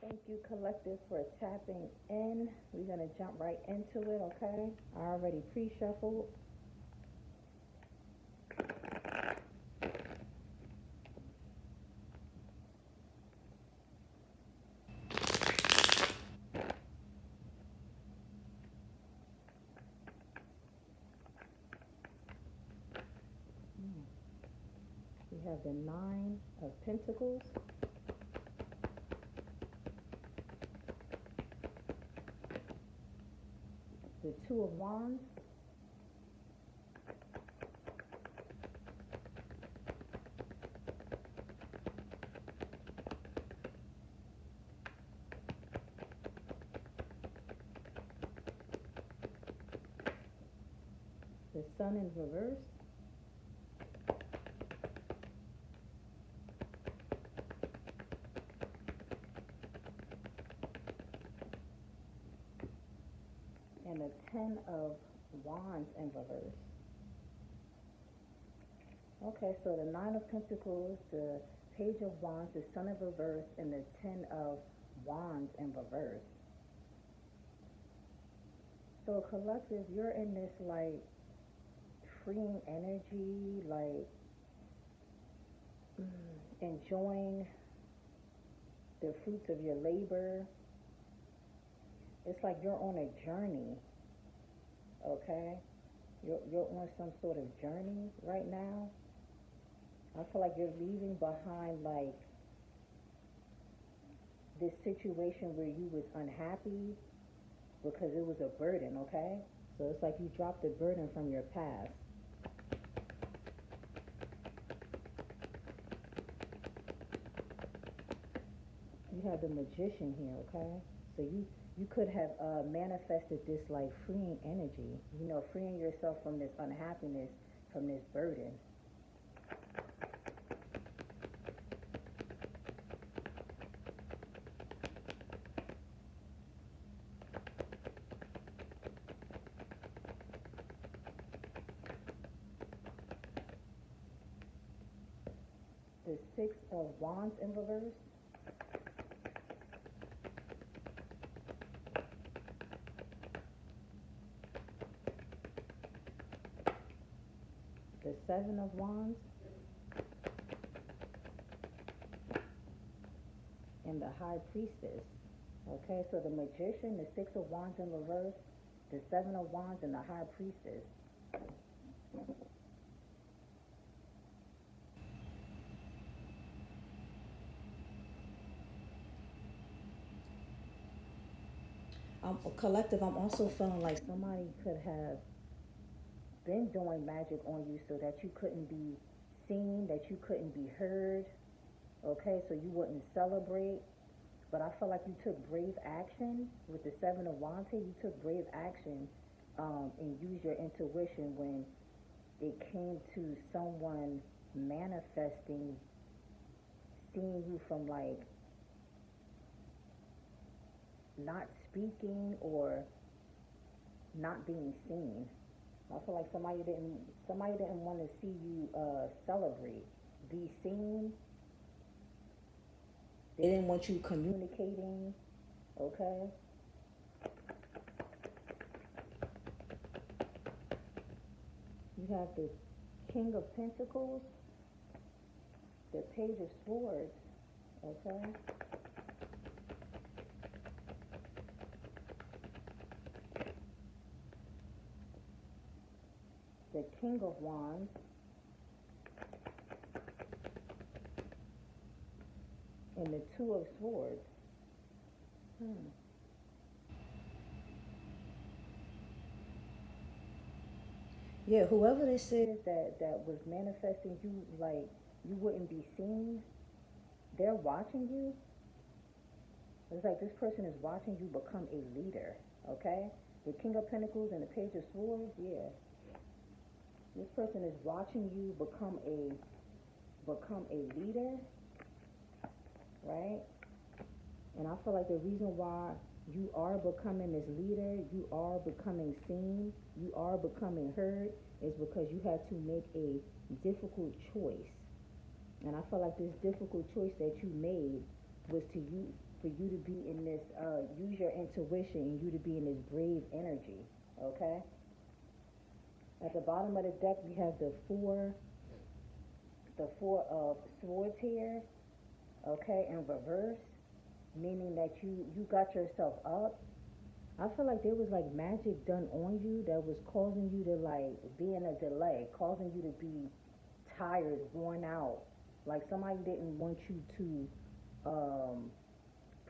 Thank you, Collective, for tapping in. We're going to jump right into it, okay? I already pre shuffled. We have the Nine of Pentacles, the Two of Wands, the Sun in reverse, and the Ten of Wands in reverse. Okay, so the Nine of Pentacles, the Page of Wands, the Sun in reverse, and the Ten of Wands in reverse. So, Collective, you're in this like freeing energy, like enjoying the fruits of your labor. It's like you're on a journey, okay? You're on some sort of journey right now. I feel like you're leaving behind like this situation where you was unhappy because it was a burden, okay? So it's like you dropped the burden from your past. You have the Magician here, okay? So you could have manifested this like freeing energy, freeing yourself from this unhappiness, from this burden. The Six of Wands in reverse, the Seven of Wands, and the High Priestess. Okay, so the Magician, the Six of Wands in reverse, the Seven of Wands, and the High Priestess. Collective, I'm also feeling like somebody could have been doing magic on you so that you couldn't be seen, that you couldn't be heard, okay, so you wouldn't celebrate. But I feel like you took brave action with the Seven of Wands here. You took brave action and used your intuition when it came to someone manifesting, seeing you from like not speaking or not being seen. I feel like somebody didn't want to see you celebrate, be seen. They didn't want you communicating. Okay. You have the King of Pentacles, the Page of Swords. Okay. The King of Wands, and the Two of Swords. Yeah, whoever this is that was manifesting you like you wouldn't be seen, they're watching you. It's like this person is watching you become a leader, okay? The King of Pentacles and the Page of Swords, yeah. This person is watching you become a leader, right? And I feel like the reason why you are becoming this leader, you are becoming seen, you are becoming heard, is because you had to make a difficult choice. And I feel like this difficult choice that you made was to for you to be in this, use your intuition and you to be in this brave energy, okay? At the bottom of the deck, we have the four of swords here, okay, in reverse, meaning that you got yourself up. I feel like there was like magic done on you that was causing you to like be in a delay, causing you to be tired, worn out. Like somebody didn't want you to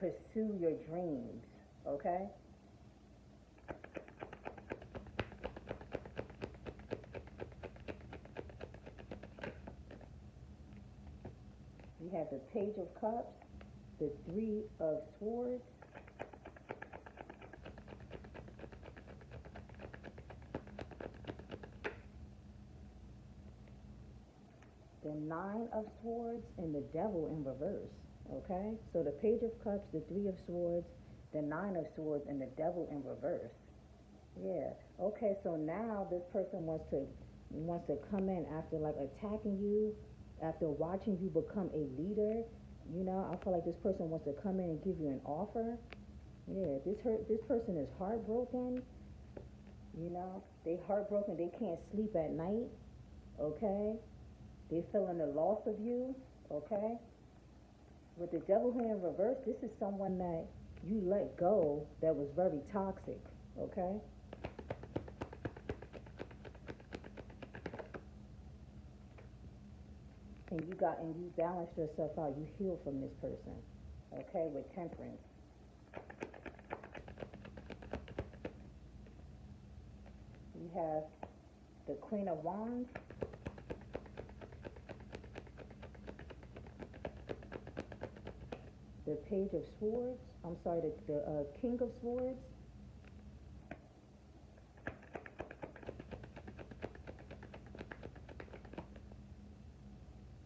pursue your dreams, okay? We have the Page of Cups, the Three of Swords, the Nine of Swords, and the Devil in reverse, okay? So the Page of Cups, the Three of Swords, the Nine of Swords, and the Devil in reverse. Yeah. Okay, so now this person wants to come in after like attacking you, after watching you become a leader. You know, I feel like this person wants to come in and give you an offer. Yeah, this person is heartbroken. You know, they heartbroken. They can't sleep at night. Okay, they feeling the loss of you. Okay, with the devil here in reverse, this is someone that you let go that was very toxic. Okay, and you balanced yourself out. You healed from this person. Okay, with temperance. You have the Queen of Wands, the Page of Swords. I'm sorry, the King of Swords,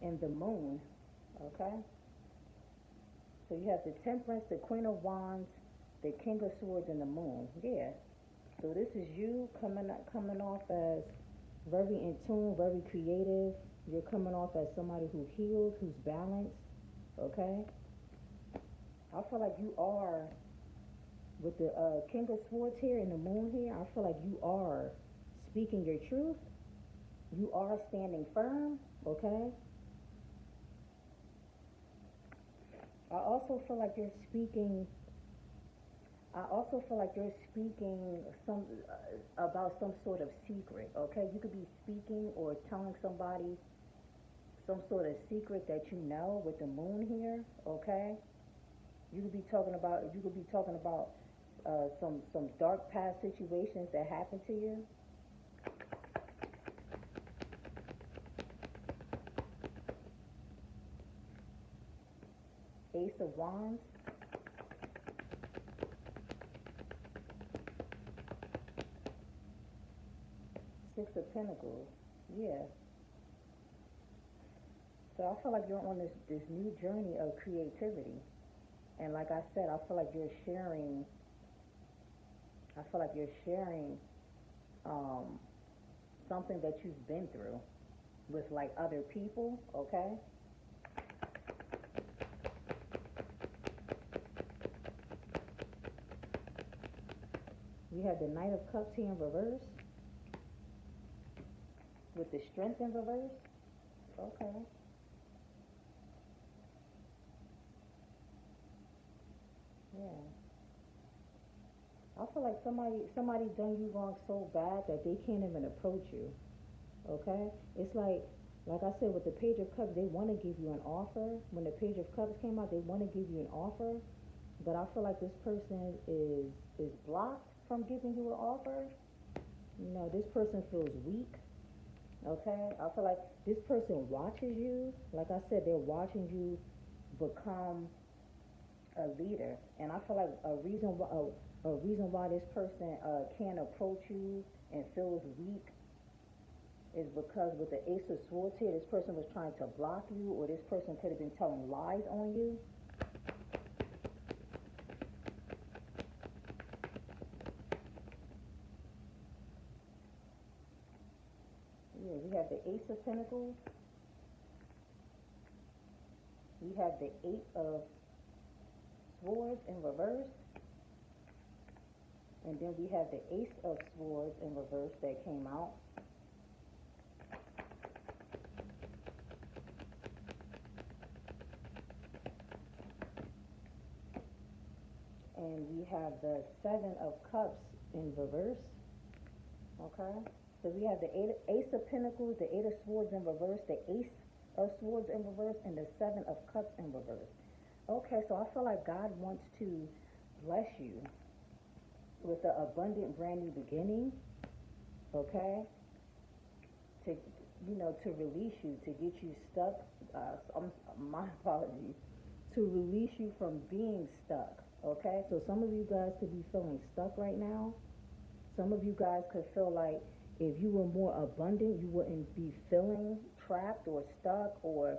and the Moon. Okay, so you have the Temperance, the Queen of Wands, the King of Swords, and the Moon. Yeah. So this is you coming off as very in tune, very creative. You're coming off as somebody who heals, who's balanced. Okay. I feel like you are with the King of Swords here and the Moon here. I feel like you are speaking your truth. You are standing firm. Okay. I also feel like you're speaking. I also feel like you're speaking about some sort of secret. Okay, you could be speaking or telling somebody some sort of secret that you know with the moon here. Okay, you could be talking about some dark past situations that happened to you. Ace of Wands, Six of Pentacles. Yeah. So I feel like you're on this new journey of creativity. And like I said, I feel like you're sharing um, something that you've been through with like other people, okay? We have the Knight of Cups here in reverse with the Strength in reverse. Okay. Yeah. I feel like somebody done you wrong so bad that they can't even approach you. Okay? It's like I said with the Page of Cups, they want to give you an offer. When the Page of Cups came out, they want to give you an offer, but I feel like this person is blocked from giving you an offer. You know, this person feels weak. Okay? I feel like this person watches you. Like I said, they're watching you become a leader, and I feel like a reason why this person can't approach you and feels weak is because with the Ace of Swords here, this person was trying to block you, or this person could have been telling lies on you. Yeah, we have the Ace of Pentacles. We have the Eight of Swords in reverse. And then we have the Ace of Swords in reverse that came out. And we have the Seven of Cups in reverse. Okay? So we have the Ace of Pentacles, the Eight of Swords in reverse, the Ace of Swords in reverse, and the Seven of Cups in reverse. Okay, so I feel like God wants to bless you with an abundant brand new beginning. Okay? To, to release you, to get you stuck. My apologies. To release you from being stuck. Okay? So some of you guys could be feeling stuck right now. Some of you guys could feel like if you were more abundant, you wouldn't be feeling trapped or stuck. Or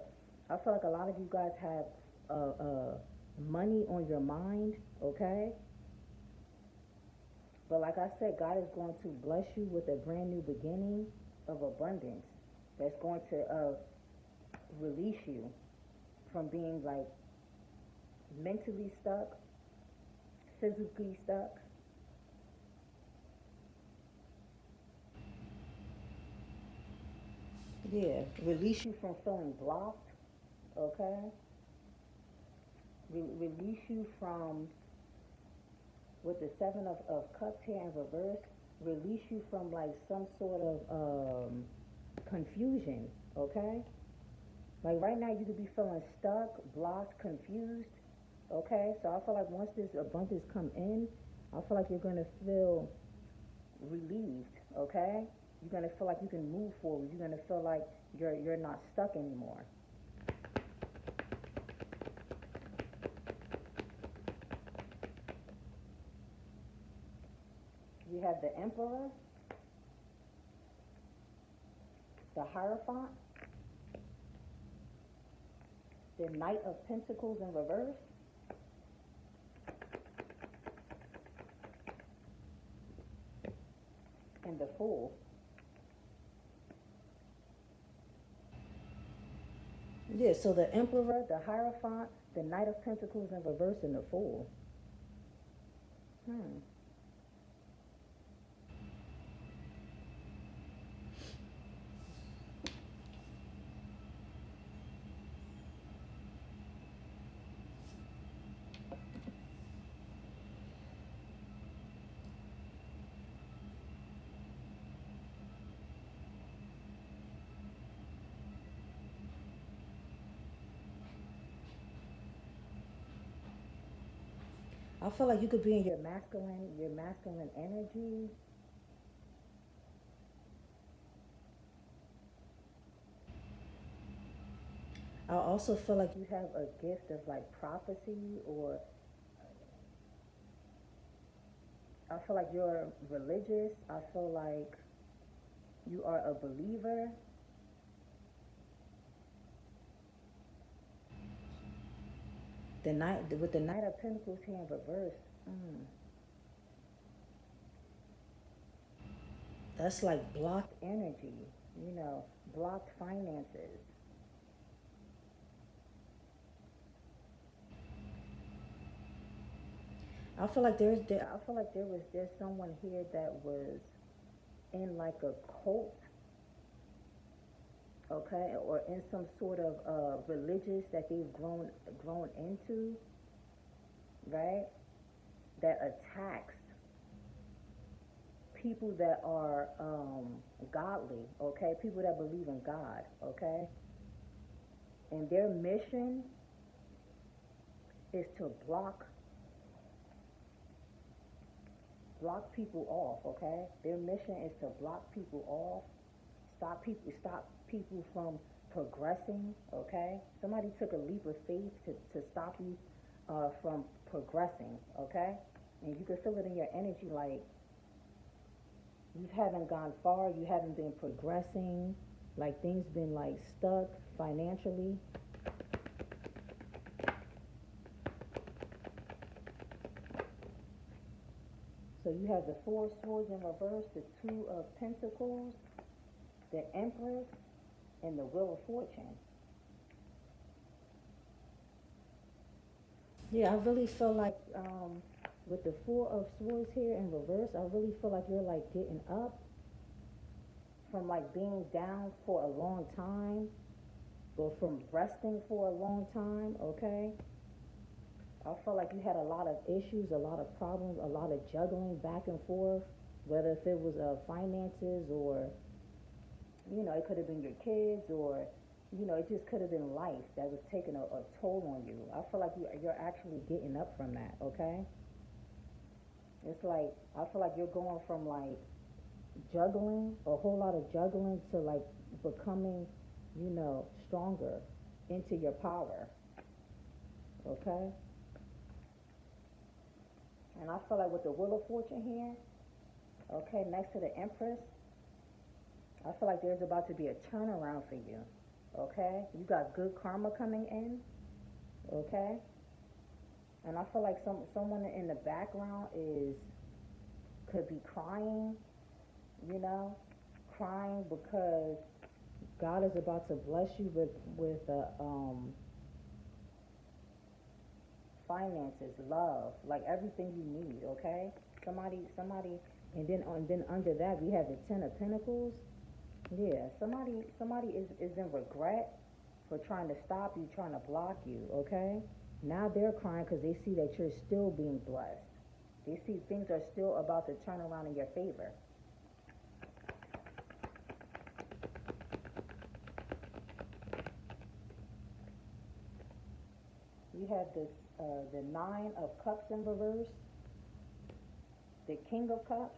I feel like a lot of you guys have money on your mind, okay? But like I said, God is going to bless you with a brand new beginning of abundance that's going to release you from being like mentally stuck, physically stuck. Yeah, release you from feeling blocked, okay? Release you from, with the Seven of Cups here in reverse, release you from like some sort of confusion, okay? Like right now you could be feeling stuck, blocked, confused, okay? So I feel like once this abundance come in, I feel like you're going to feel relieved, okay? You're going to feel like you can move forward. You're going to feel like you're not stuck anymore. We have the Emperor, the Hierophant, the Knight of Pentacles in reverse, and the Fool. Yeah, so the Emperor, the Hierophant, the Knight of Pentacles in reverse, and the Fool. I feel like you could be in your masculine energy. I also feel like you have a gift of like prophecy, or I feel like you're religious. I feel like you are a believer. With the Knight of Pentacles here in reverse. That's like blocked energy, blocked finances. I feel like there's someone here that was in like a cult, okay, or in some sort of religious that they've grown into, right? That attacks people that are godly, okay? People that believe in God, okay? And their mission is to block people off, okay? Their mission is to block people off, stop people from progressing, okay? Somebody took a leap of faith to stop you from progressing, okay? And you can feel it in your energy, like you haven't gone far, you haven't been progressing, like things been like stuck financially. So you have the Four of Swords in reverse, the Two of Pentacles, the Empress, and the Wheel of Fortune. Yeah, I really feel like with the Four of Swords here in reverse, I really feel like you're like getting up from like being down for a long time or from resting for a long time, okay? I feel like you had a lot of issues, a lot of problems, a lot of juggling back and forth, whether if it was finances or, it could have been your kids or, it just could have been life that was taking a toll on you. I feel like you're actually getting up from that, okay? It's like, I feel like you're going from like juggling, a whole lot of juggling to like becoming, stronger into your power, okay? And I feel like with the Wheel of Fortune here, okay, next to the Empress, I feel like there's about to be a turnaround for you, okay? You got good karma coming in, okay? And I feel like someone in the background could be crying, you know, crying because God is about to bless you with finances, love, like everything you need. Okay, somebody, and then under that we have the Ten of Pentacles. Yeah, somebody is in regret for trying to stop you, trying to block you. Okay, now they're crying because they see that you're still being blessed. They see things are still about to turn around in your favor. You have the Nine of Cups in reverse, the King of Cups,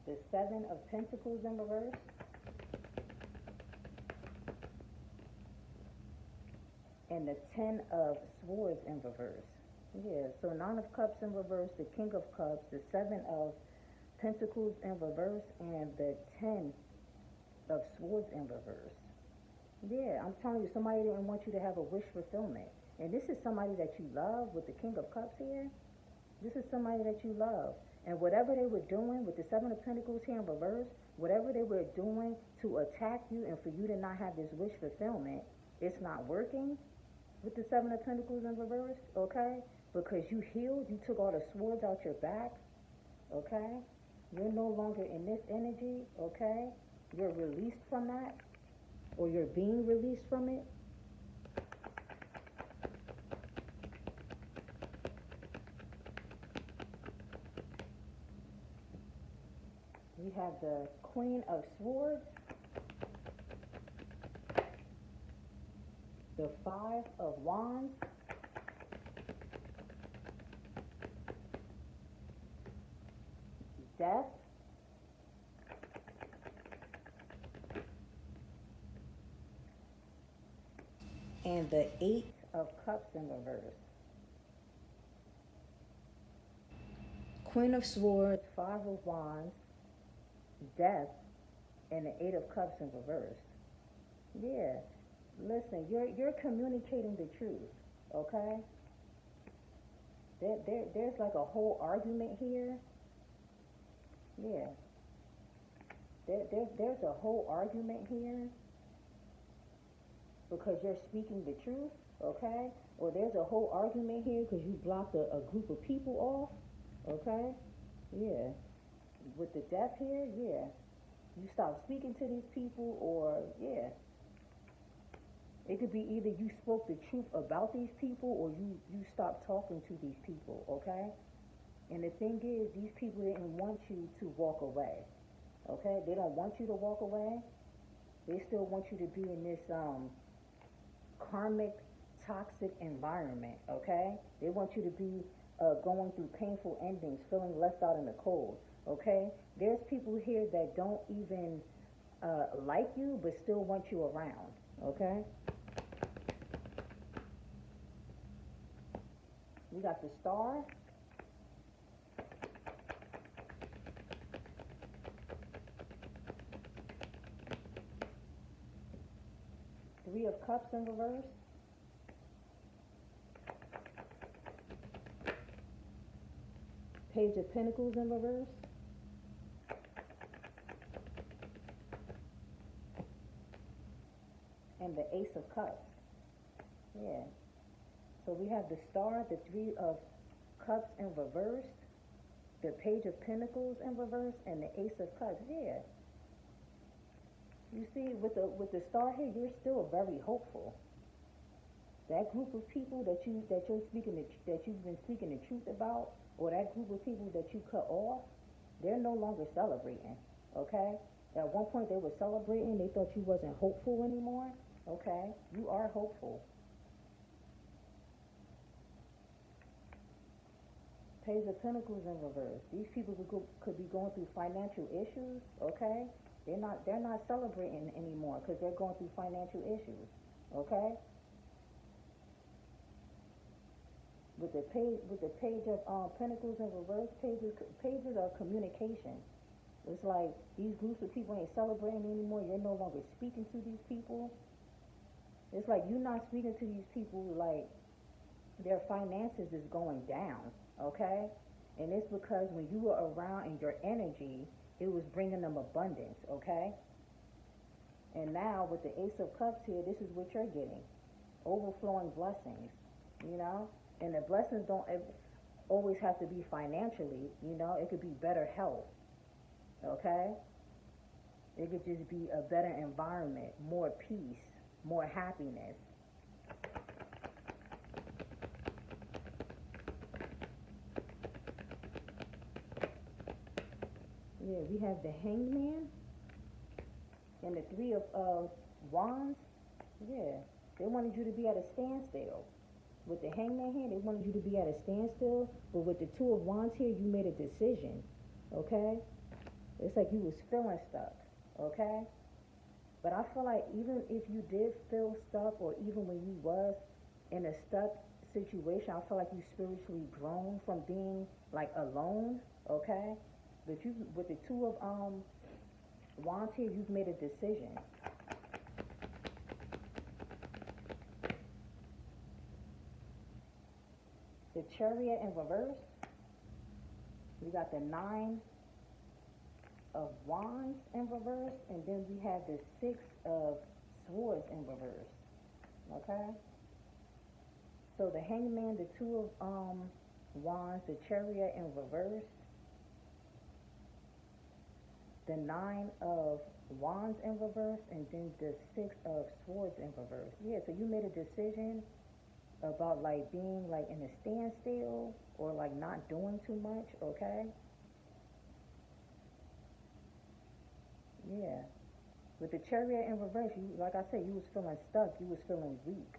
the Seven of Pentacles in reverse, and the Ten of Swords in reverse. Yeah, so Nine of Cups in reverse, the King of Cups, the Seven of Pentacles in reverse, and the Ten of Swords in reverse. Yeah, I'm telling you, somebody didn't want you to have a wish fulfillment. And this is somebody that you love with the King of Cups here. This is somebody that you love. And whatever they were doing with the Seven of Pentacles here in reverse, whatever they were doing to attack you and for you to not have this wish fulfillment, it's not working with the Seven of Pentacles in reverse, okay? Because you healed, you took all the swords out your back, okay? You're no longer in this energy, okay? You're released from that, or you're being released from it. You have the Queen of Swords, the Five of Wands, Death, and the Eight of Cups in reverse. Queen of Swords, Five of Wands, Death, and the Eight of Cups in reverse. Yeah, listen, you're communicating the truth, okay? There's like a whole argument here. Yeah, there's a whole argument here because you're speaking the truth, okay? Or there's a whole argument here because you blocked a group of people off, okay? Yeah, with the death here, yeah. You stop speaking to these people, or yeah, it could be either you spoke the truth about these people or you stopped talking to these people, okay? And the thing is, these people didn't want you to walk away, okay? They don't want you to walk away. They still want you to be in this karmic, toxic environment, okay? They want you to be going through painful endings, feeling left out in the cold, okay? There's people here that don't even like you, but still want you around, okay? We got the Star, Three of Cups in reverse, Page of Pentacles in reverse, and the Ace of Cups. Yeah. So we have the Star, the Three of Cups in reverse, the Page of Pentacles in reverse, and the Ace of Cups. Yeah. You see, with the Star here, you're still very hopeful. That group of people that you've been speaking the truth about, or that group of people that you cut off, they're no longer celebrating. Okay? At one point they were celebrating, they thought you wasn't hopeful anymore. Okay? You are hopeful. Page of Pentacles in reverse. These people could be going through financial issues. Okay? They're not celebrating anymore because they're going through financial issues. Okay? With the page of Pentacles in reverse, pages of communication. It's like these groups of people ain't celebrating anymore. You're no longer speaking to these people. It's like you're not speaking to these people like their finances is going down, okay? And it's because when you were around in your energy, it was bringing them abundance, okay? And now with the Ace of Cups here, this is what you're getting. Overflowing blessings, you know? And the blessings don't always have to be financially, you know? It could be better health, okay? It could just be a better environment, more peace, more happiness. Yeah, we have the Hangman and the Three of Wands. Yeah, they wanted you to be at a standstill. With the Hangman here, they wanted you to be at a standstill, but with the Two of Wands here, you made a decision, okay? It's like you was feeling stuck, okay? But I feel like even if you did feel stuck, or even when you was in a stuck situation, I feel like you spiritually grown from being like alone, okay? But you, with the Two of Wands here, you've made a decision. The Chariot in reverse, we got the Nine of Wands in reverse, and then we have the Six of Swords in reverse, okay? So the Hangman, the Two of Wands, the Chariot in reverse, the Nine of Wands in reverse, and then the Six of Swords in reverse. Yeah, so you made a decision about like being like in a standstill or like not doing too much, okay? Yeah. With the Chariot in reverse, you, like I said, you was feeling stuck, you was feeling weak.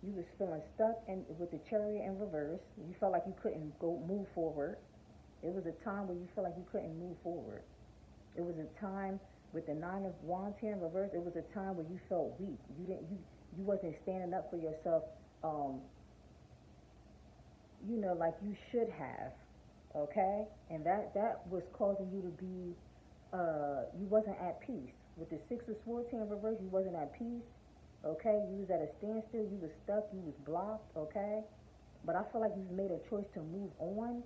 You was feeling stuck, and with the Chariot in reverse, you felt like you couldn't move forward. It was a time where you felt like you couldn't move forward. It was a time with the Nine of Wands here in reverse. It was a time where you felt weak. You wasn't standing up for yourself. Like you should have. Okay, and that was causing you to be. You wasn't at peace. With the Six of Swords here in reverse, you wasn't at peace. Okay, you was at a standstill. You was stuck. You was blocked. Okay, but I feel like you've made a choice to move on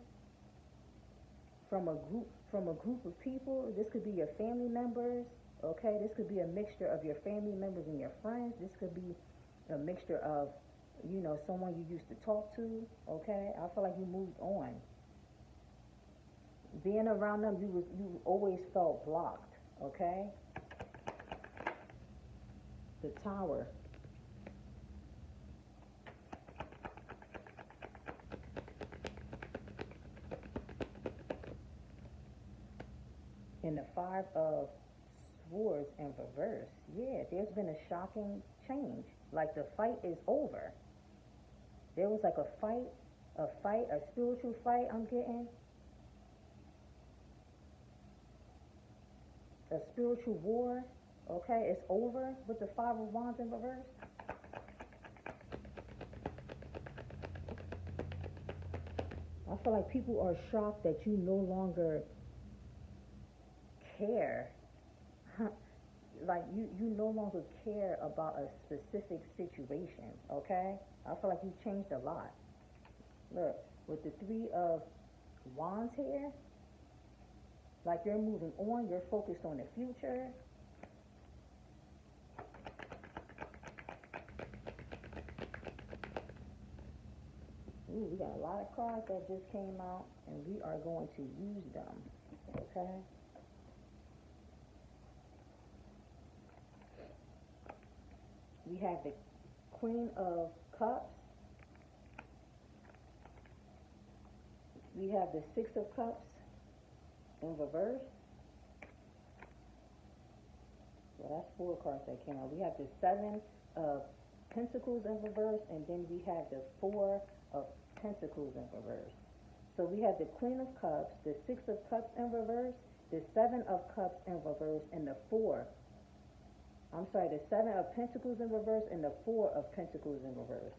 from a group of people. This could be your family members, okay? This could be a mixture of your family members and your friends. This could be a mixture of, someone you used to talk to, okay? I feel like you moved on. Being around them, you always felt blocked, okay? The Tower. And the Five of Swords in reverse. Yeah, there's been a shocking change. Like the fight is over. There was like a spiritual fight I'm getting. A spiritual war. Okay, it's over with the Five of Wands in reverse. I feel like people are shocked that you no longer care. Like you no longer care about a specific situation, okay? I feel like you changed a lot. Look, with the Three of Wands here, like you're moving on, you're focused on the future. We got a lot of cards that just came out, and we are going to use them, okay? We have the Queen of Cups. We have the Six of Cups in reverse. Well, that's 4 cards that came out. We have the Seven of Pentacles in reverse, and then we have the Four of Pentacles in reverse. So we have the Queen of Cups, the Six of Cups in reverse, the Seven of Cups in reverse, and the Seven of Pentacles in reverse and the Four of Pentacles in reverse.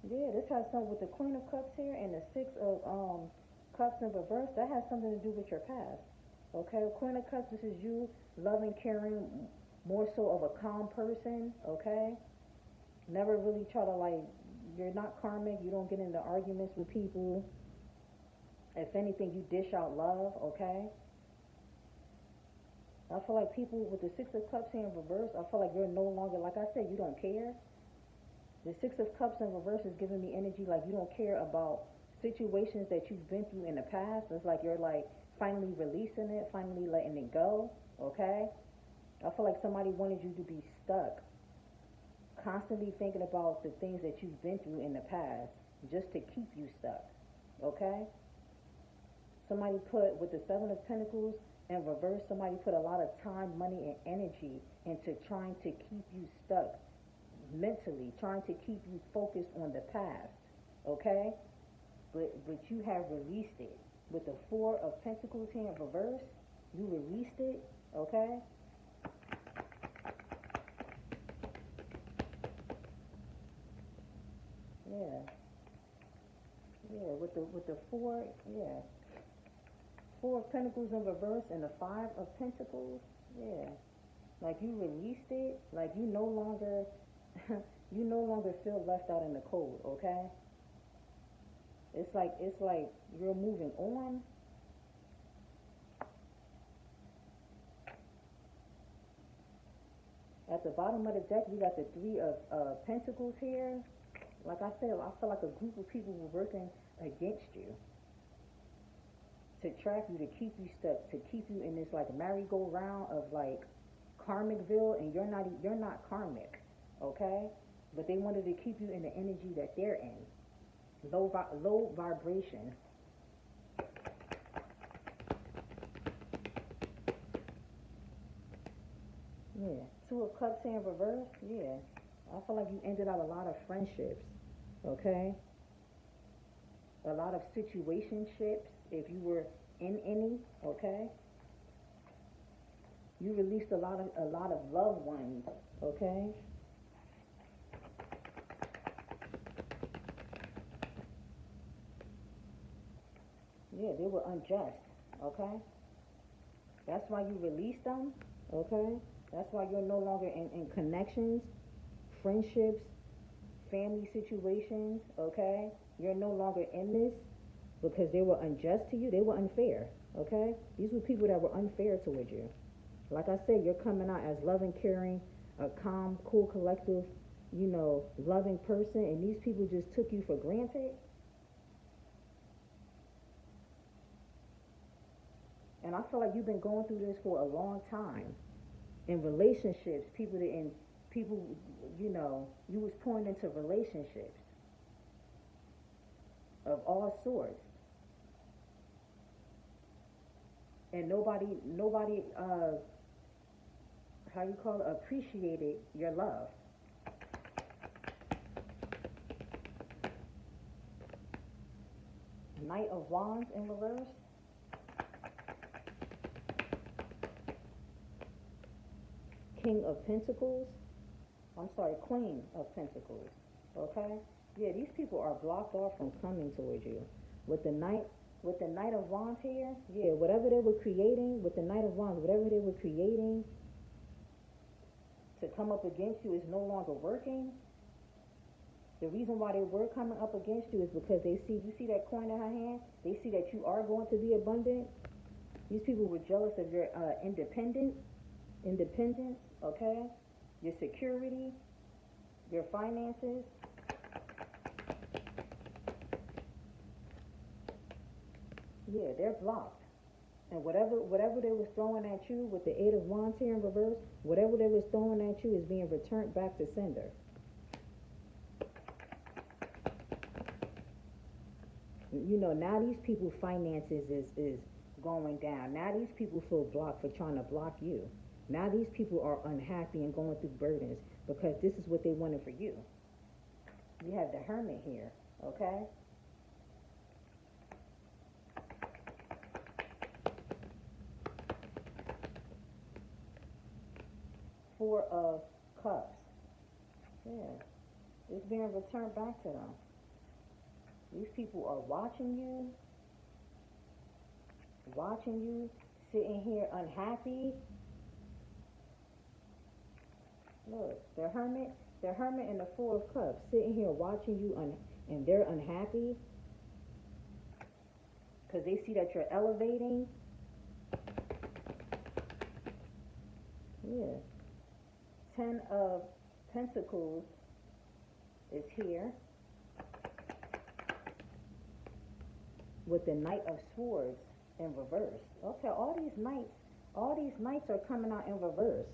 Yeah, this has something with the Queen of Cups here and the Six of Cups in reverse. That has something to do with your past. Okay, Queen of Cups, this is you, loving, caring, more so of a calm person, okay? Never really try to, like, you're not karmic, you don't get into arguments with people. If anything, you dish out love, okay? I feel like people with the Six of Cups here in reverse, I feel like you're no longer, like I said, you don't care. The Six of Cups in reverse is giving me energy like you don't care about situations that you've been through in the past. It's like you're like finally releasing it, finally letting it go, okay? I feel like somebody wanted you to be stuck, constantly thinking about the things that you've been through in the past just to keep you stuck, okay? Somebody put, with the Seven of Pentacles in reverse, somebody put a lot of time, money, and energy into trying to keep you stuck mentally, trying to keep you focused on the past, okay? But you have released it. With the Four of Pentacles here in reverse, you released it, okay? Yeah. Yeah, with the Four, yeah. Four of Pentacles in reverse and the Five of Pentacles, yeah. Like you released it, like you no longer you no longer feel left out in the cold, okay? It's like you're moving on. At the bottom of the deck, we got the Three of Pentacles here. Like I said, I feel like a group of people were working against you to trap you, to keep you stuck, to keep you in this like merry-go-round of like Karmicville, and you're not karmic, okay? But they wanted to keep you in the energy that they're in, low vibration. Yeah, Two of Cups here in reverse. Yeah, I feel like you ended out a lot of friendships, okay? A lot of situationships, if you were in any, okay? You released a lot of loved ones, okay? Yeah, they were unjust, okay? That's why you released them, okay? That's why you're no longer in connections, friendships, family situations, okay? You're no longer in this because they were unjust to you. They were unfair, okay? These were people that were unfair towards you. Like I said, you're coming out as loving, caring, a calm, cool, collective, loving person, and these people just took you for granted. And I feel like you've been going through this for a long time. In relationships, you was pouring into relationships of all sorts. And nobody, appreciated your love. Knight of Wands in reverse. King of Pentacles. I'm sorry, Queen of Pentacles. Okay? Yeah, these people are blocked off from coming towards you. With the Knight of Wands here, yeah, whatever they were creating, with the Knight of Wands, whatever they were creating to come up against you is no longer working. The reason why they were coming up against you is because you see that coin in her hand? They see that you are going to be abundant. These people were jealous of your independence, okay? Your security. Your finances, yeah, they're blocked. And whatever they was throwing at you with the Eight of Wands here in reverse, whatever they was throwing at you is being returned back to sender. You know, now these people's finances is going down. Now these people feel blocked for trying to block you. Now these people are unhappy and going through burdens because this is what they wanted for you. You have the Hermit here, okay? Four of Cups. Yeah. It's being returned back to them. These people are watching you, sitting here unhappy. Look, the Hermit and the Four of Cups, sitting here watching you, and they're unhappy because they see that you're elevating. Yeah. Ten of Pentacles is here with the Knight of Swords in reverse. Okay, all these knights are coming out in reverse.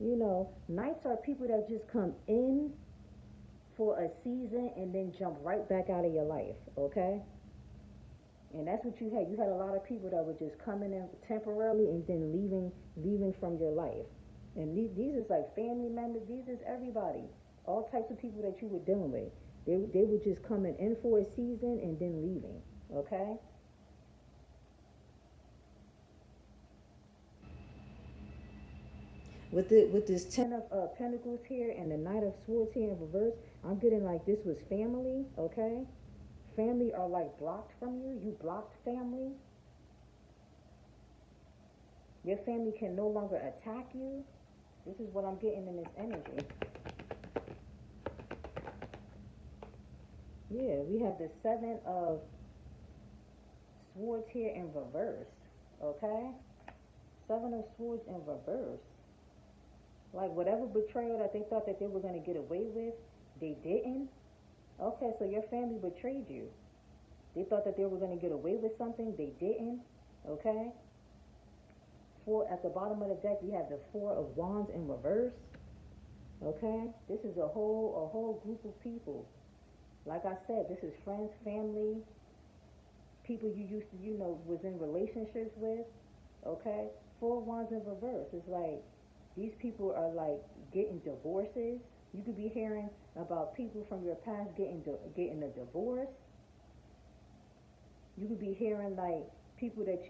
You know, knights are people that just come in for a season and then jump right back out of your life, okay? And that's what you had. You had a lot of people that were just coming in temporarily and then leaving from your life. And these is like family members. These is everybody. All types of people that you were dealing with. They were just coming in for a season and then leaving, okay? With this Ten of Pentacles here and the Knight of Swords here in reverse, I'm getting like this was family, okay? Family are like blocked from you. You blocked family. Your family can no longer attack you. This is what I'm getting in this energy. Yeah, we have the Seven of Swords here in reverse, okay? Seven of Swords in reverse. Like whatever betrayal that they thought that they were going to get away with, they didn't. Okay, so your family betrayed you. They thought that they were going to get away with something, they didn't. Okay? Four at the bottom of the deck, we have the Four of Wands in reverse. Okay? This is a whole group of people. Like I said, this is friends, family, people you used to, was in relationships with. Okay? Four of Wands in reverse. It's like these people are like getting divorces. You could be hearing about people from your past getting a divorce. You could be hearing like people that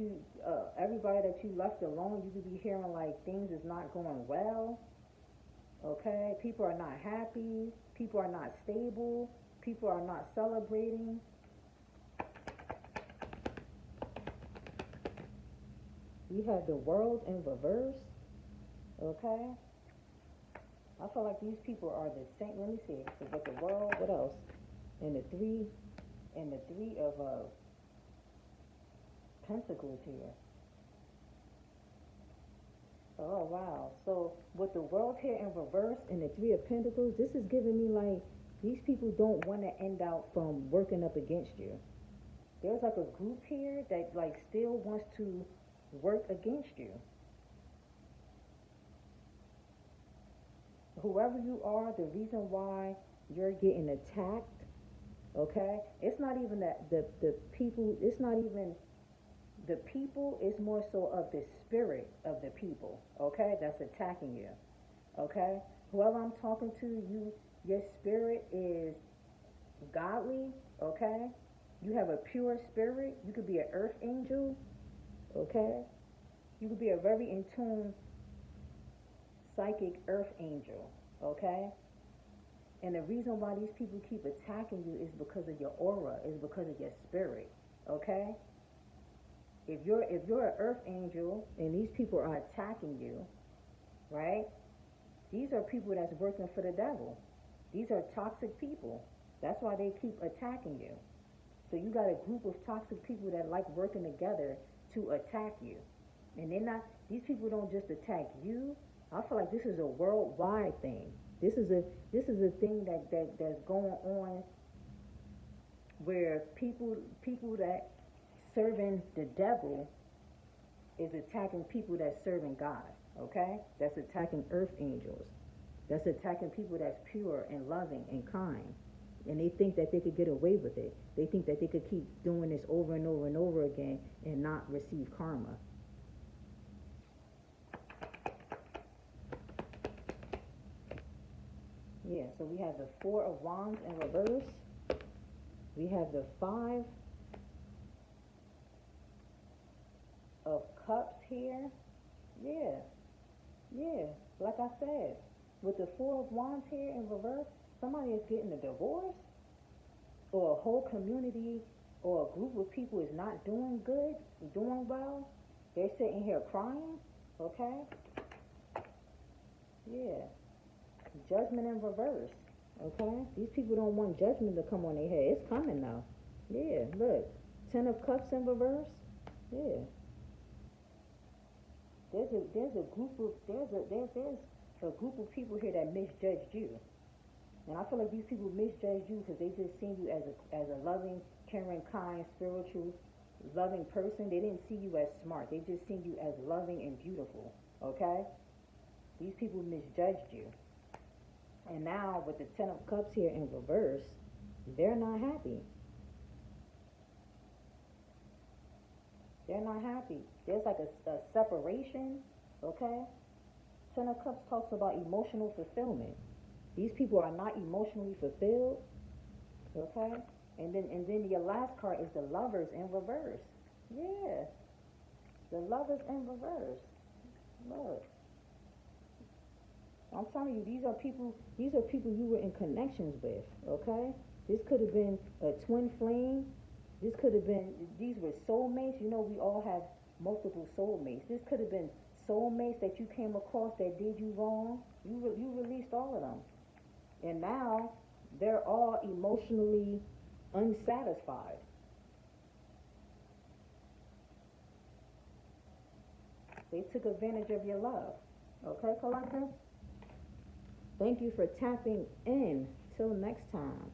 everybody that you left alone. You could be hearing like things is not going well. Okay, people are not happy. People are not stable. People are not celebrating. We have the World in reverse. Okay. I feel like these people are the same. Let me see. So with the World, what else? And the three of Pentacles here. Oh wow. So with the World here in reverse and the Three of Pentacles, this is giving me like these people don't want to end out from working up against you. There's like a group here that like still wants to work against you. Whoever you are, the reason why you're getting attacked, okay? It's not even that the people, it's not even the people, it's more so of the spirit of the people, okay? That's attacking you, okay? Whoever I'm talking to, your spirit is godly, okay? You have a pure spirit. You could be an earth angel, okay? You could be a very in tune psychic earth angel, okay? And the reason why these people keep attacking you is because of your aura, is because of your spirit, okay? If you're an earth angel and these people are attacking you, right? These are people that's working for the devil. These are toxic people. That's why they keep attacking you. So you got a group of toxic people that like working together to attack you. And these people don't just attack you. I feel like this is a worldwide thing. This is a thing that's going on where people that serving the devil is attacking people that's serving God. Okay, that's attacking earth angels. That's attacking people that's pure and loving and kind. And they think that they could get away with it. They think that they could keep doing this over and over and over again and not receive karma. Yeah, so we have the Four of Wands in reverse. We have the Five of Cups here. Yeah, yeah. Like I said, with the Four of Wands here in reverse, somebody is getting a divorce, or a whole community or a group of people is not doing good, doing well. They're sitting here crying. Okay? Yeah. Judgment in reverse. Okay? These people don't want judgment to come on their head. It's coming now. Yeah, look. Ten of Cups in reverse. Yeah. There's a group of there's a group of people here that misjudged you. And I feel like these people misjudge you because they just seen you as a loving, caring, kind, spiritual, loving person. They didn't see you as smart. They just seen you as loving and beautiful. Okay? These people misjudged you. And now with the Ten of Cups here in reverse, they're not happy. They're not happy. There's like a separation. Okay? Ten of Cups talks about emotional fulfillment. These people are not emotionally fulfilled, okay? And then your last card is the Lovers in reverse. Yeah, the Lovers in reverse. Look, I'm telling you, these are people you were in connections with, okay? This could have been a twin flame. These were soulmates. You know, we all have multiple soulmates. This could have been soulmates that you came across that did you wrong. You released all of them. And now they're all emotionally unsatisfied. They took advantage of your love. Okay, collective? Thank you for tapping in. Till next time.